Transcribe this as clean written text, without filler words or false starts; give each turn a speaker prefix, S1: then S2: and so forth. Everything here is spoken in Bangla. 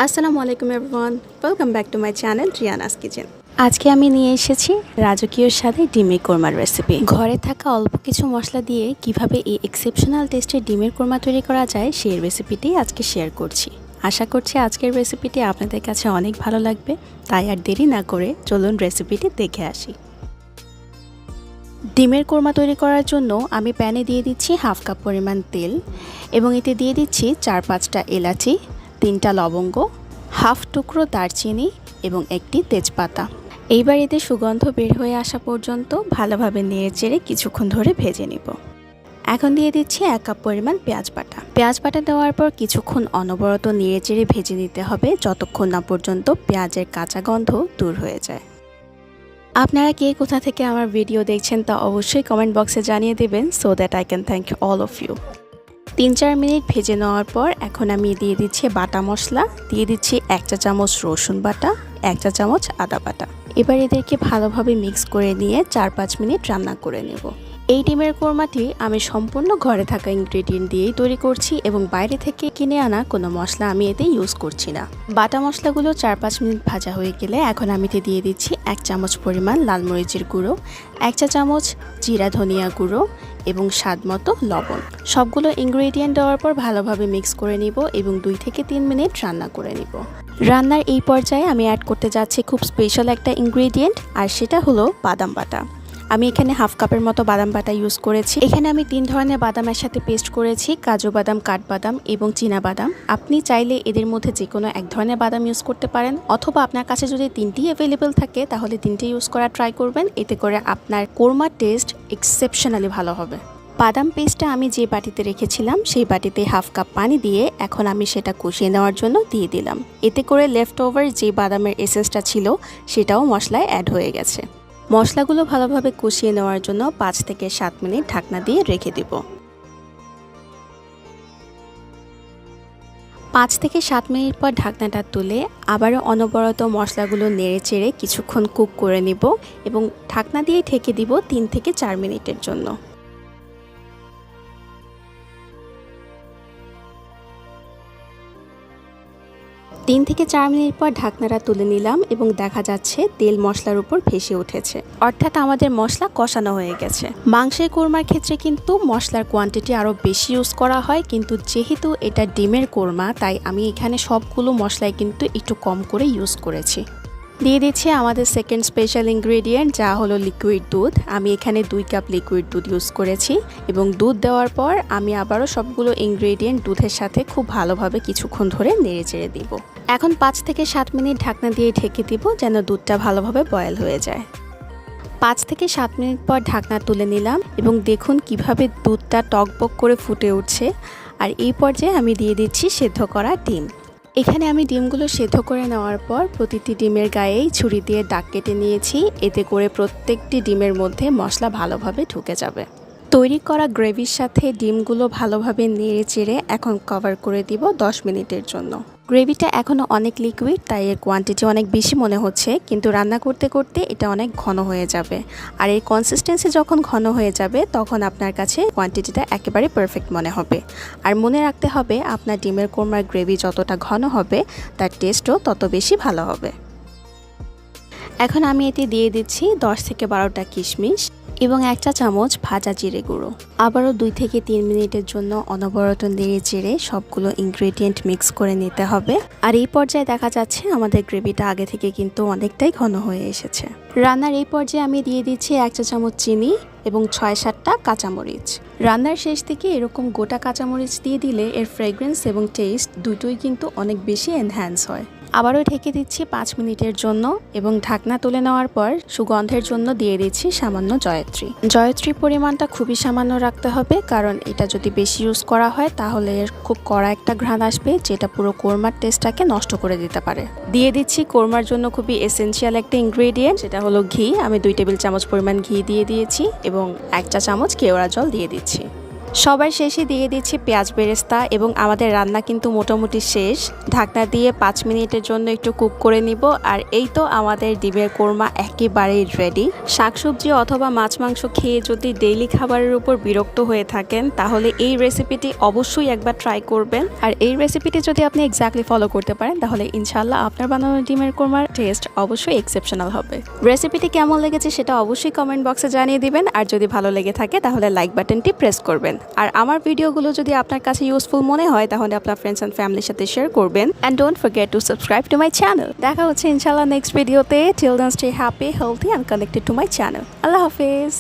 S1: আসসালামু আলাইকুম everyone, welcome back to my channel Riana's kitchen. আজকে আমি নিয়ে এসেছি রাজকীয় স্বাদে ডিমের কোরমার রেসিপি। ঘরে থাকা অল্প কিছু মশলা দিয়ে কিভাবে এই এক্সেপশনাল টেস্টের ডিমের কোরমা তৈরি করা যায় সেই রেসিপিটি আজকে শেয়ার করছি। আশা করছি আজকের রেসিপিটি আপনাদের কাছে অনেক ভালো লাগবে, তাই আর দেরি না করে চলুন রেসিপিটি দেখে আসি। ডিমের কোরমা তৈরি করার জন্য আমি প্যানে দিয়ে দিচ্ছি হাফ কাপ পরিমাণ তেল এবং এতে দিয়ে দিচ্ছি 4-5টা এলাচি, 3টা লবঙ্গ, হাফ টুকরো দারচিনি এবং একটি তেজপাতা। এইবার এতে সুগন্ধ বের হয়ে আসা পর্যন্ত ভালোভাবে নেড়েচেড়ে কিছুক্ষণ ধরে ভেজে নিব। এখন দিয়ে দিচ্ছি 1 কাপ পরিমাণ পেঁয়াজ বাটা। পেঁয়াজ বাটা দেওয়ার পর কিছুক্ষণ অনবরত নেড়েচেড়ে ভেজে নিতে হবে যতক্ষণ না পর্যন্ত পেঁয়াজের কাঁচা গন্ধ দূর হয়ে যায়। আপনারা কে কোথা থেকে আমার ভিডিও দেখছেন তা অবশ্যই কমেন্ট বক্সে জানিয়ে দেবেন, so that I can thank all of you. 3-4 minute ভেজে নেওয়ার পর এখন আমি দিয়ে দিচ্ছি বাটা মশলা, দিয়ে দিচ্ছি 1 চা চামচ রসুন বাটা, 1 চা চামচ আদা বাটা। এবার এদেরকে ভালোভাবে মিক্স করে নিয়ে 4-5 মিনিট রান্না করে নেব। এই ডিমের কোরমাটি আমি সম্পূর্ণ ঘরে থাকা ইনগ্রেডিয়েন্ট দিয়েই তৈরি করছি এবং বাইরে থেকে কিনে আনা কোনো মশলা আমি এতে ইউজ করছি না। বাটা মশলাগুলো 4-5 মিনিট ভাজা হয়ে গেলে এখন আমি এতে দিয়ে দিচ্ছি 1 চামচ পরিমাণ লাল মরিচের গুঁড়ো, 1 চা চামচ জিরা ধনিয়া গুঁড়ো এবং স্বাদ মতো লবণ। সবগুলো ইনগ্রেডিয়েন্ট দেওয়ার পর ভালোভাবে মিক্স করে নিব এবং 2 থেকে 3 মিনিট রান্না করে নিব। রান্নার এই পর্যায়ে আমি অ্যাড করতে যাচ্ছি খুব স্পেশাল একটা ইনগ্রেডিয়েন্ট, আর সেটা হলো বাদাম বাটা। আমি এখানে হাফ কাপের মতো বাদাম বাটা ইউজ করেছি। এখানে আমি 3 ধরনের বাদামের সাথে পেস্ট করেছি, কাজু বাদাম, কাঠবাদাম এবং চীনা বাদাম। আপনি চাইলে এদের মধ্যে যে কোনো এক ধরনের বাদাম ইউজ করতে পারেন, অথবা আপনার কাছে যদি 3টি অ্যাভেলেবেল থাকে তাহলে 3টে ইউজ করা ট্রাই করবেন। এতে করে আপনার কোরমার টেস্ট এক্সেপশনালি ভালো হবে। বাদাম পেস্টটা আমি যে বাটিতে রেখেছিলাম সেই বাটিতে হাফ কাপ পানি দিয়ে এখন আমি সেটা কষিয়ে নেওয়ার জন্য দিয়ে দিলাম। এতে করে লেফট ওভার যে বাদামের এসেন্সটা ছিল সেটাও মশলায় অ্যাড হয়ে গেছে। মশলাগুলো ভালোভাবে কষিয়ে নেওয়ার জন্য 5 থেকে 7 মিনিট ঢাকনা দিয়ে রেখে দেব। 5 থেকে 7 মিনিট পর ঢাকনাটা তুলে আবারও অনবরত মশলাগুলো নেড়েচেড়ে কিছুক্ষণ কুক করে নিব এবং ঢাকনা দিয়ে ঢেকে দিব 3 থেকে 4 মিনিটের জন্য। 3 থেকে 4 মিনিট পর ঢাকনাটা তুলে নিলাম এবং দেখা যাচ্ছে তেল মশলার উপর ভেসে উঠেছে, অর্থাৎ আমাদের মশলা কষানো হয়ে গেছে। মাংসের কোরমার ক্ষেত্রে কিন্তু মশলার কোয়ান্টিটি আরও বেশি ইউজ করা হয়, কিন্তু যেহেতু এটা ডিমের কোরমা তাই আমি এখানে সবগুলো মশলাই কিন্তু একটু কম করে ইউজ করেছি। দিয়ে দিচ্ছি আমাদের সেকেন্ড স্পেশাল ইনগ্রেডিয়েন্ট, যা হলো লিকুইড দুধ। আমি এখানে 2 কাপ লিকুইড দুধ ইউজ করেছি এবং দুধ দেওয়ার পর আমি আবারও সবগুলো ইনগ্রেডিয়েন্ট দুধের সাথে খুব ভালোভাবে কিছুক্ষণ ধরে নেড়েচেড়ে দিব। এখন 5 থেকে 7 মিনিট ঢাকনা দিয়ে ঢেকে দিব যেন দুধটা ভালোভাবে বয়েল হয়ে যায়। 5 থেকে 7 মিনিট পর ঢাকনা তুলে নিলাম এবং দেখুন কিভাবে দুধটা টকবক করে ফুটে উঠছে। আর এই পর্যায়ে আমি দিয়ে দিচ্ছি সেদ্ধ করা ডিম। এখানে আমি ডিমগুলো সেদ্ধ করে নেওয়ার পর প্রতিটি ডিমের গায়েই ছুরি দিয়ে দাগ কেটে নিয়েছি, এতে করে প্রত্যেকটি ডিমের মধ্যে মশলা ভালোভাবে ঢুকে যাবে। তৈরি করা গ্রেভির সাথে ডিমগুলো ভালোভাবে নেড়েচেড়ে এখন কভার করে দিব 10 মিনিটের জন্য। গ্রেভিটা এখনও অনেক লিকুইড, তাই এর কোয়ান্টিটি অনেক বেশি মনে হচ্ছে, কিন্তু রান্না করতে করতে এটা অনেক ঘন হয়ে যাবে। আর এর কনসিস্টেন্সি যখন ঘন হয়ে যাবে তখন আপনার কাছে কোয়ান্টিটিটা একেবারে পারফেক্ট মনে হবে। আর মনে রাখতে হবে আপনার ডিমের কোরমার গ্রেভি যতটা ঘন হবে তার টেস্টও তত বেশি ভালো হবে। এখন আমি এতে দিয়ে দিচ্ছি 10 থেকে 12টা কিশমিশ এবং 1 চা চামচ ভাজা জিরে গুঁড়ো। আবারও 2 থেকে 3 মিনিটের জন্য অনবরত নেড়েচেড়ে সবগুলো ইনগ্রেডিয়েন্ট মিক্স করে নিতে হবে। আর এই পর্যায়ে দেখা যাচ্ছে আমাদের গ্রেভিটা আগে থেকে কিন্তু অনেকটাই ঘন হয়ে এসেছে। রান্নার এই পর্যায়ে আমি দিয়ে দিচ্ছি 1 চা চামচ চিনি এবং 6-7টা কাঁচামরিচ। রান্নার শেষ থেকে এরকম গোটা কাঁচামরিচ দিয়ে দিলে এর ফ্রেগ্রেন্স এবং টেস্ট দুটোই কিন্তু অনেক বেশি এনহ্যান্স হয়। আবারও ঢেকে দিচ্ছি 5 মিনিটের জন্য এবং ঢাকনা তুলে নেওয়ার পর সুগন্ধের জন্য দিয়ে দিচ্ছি সামান্য জয়ত্রী। জয়ত্রীর পরিমাণটা খুবই সামান্য রাখতে হবে, কারণ এটা যদি বেশি ইউজ করা হয় তাহলে এর খুব কড়া একটা ঘ্রাণ আসবে, যেটা পুরো কোরমার টেস্টটাকে নষ্ট করে দিতে পারে। দিয়ে দিচ্ছি কোরমার জন্য খুবই এসেনশিয়াল একটা ইনগ্রেডিয়েন্ট, সেটা হলো ঘি। আমি 2 টেবিল চামচ পরিমাণ ঘি দিয়ে দিয়েছি এবং 1 চা চামচ কেওড়া জল দিয়ে দিচ্ছি। সবার শেষে দিয়ে দিচ্ছি পেঁয়াজ বেরেস্তা এবং আমাদের রান্না কিন্তু মোটামুটি শেষ। ঢাকনা দিয়ে 5 মিনিটের জন্য একটু কুক করে নিব। আর এই তো আমাদের ডিমের কোরমা একেবারেই রেডি। শাকসবজি অথবা মাছ মাংস খেয়ে যদি ডেইলি খাবারের উপর বিরক্ত হয়ে থাকেন তাহলে এই রেসিপিটি অবশ্যই একবার ট্রাই করবেন। আর এই রেসিপিটি যদি আপনি এক্স্যাক্টলি ফলো করতে পারেন তাহলে ইনশাল্লাহ আপনার বানানো ডিমের কোরমার টেস্ট অবশ্যই এক্সেপশনাল হবে। রেসিপিটি কেমন লেগেছে সেটা অবশ্যই কমেন্ট বক্সে জানিয়ে দিবেন। আর যদি ভালো লেগে থাকে তাহলে লাইক বাটনটি প্রেস করবেন। আর আমার ভিডিওগুলো যদি আপনার কাছে ইউজফুল মনে হয় তাহলে আপনার ফ্রেন্ডস অ্যান্ড ফ্যামিলির সাথে শেয়ার করবেন। And don't forget to subscribe to my channel. দেখা হচ্ছে ইনশাল্লাহ নেক্সট ভিডিওতে। Till then stay happy, healthy and connected to my channel. আল্লাহ হাফেজ।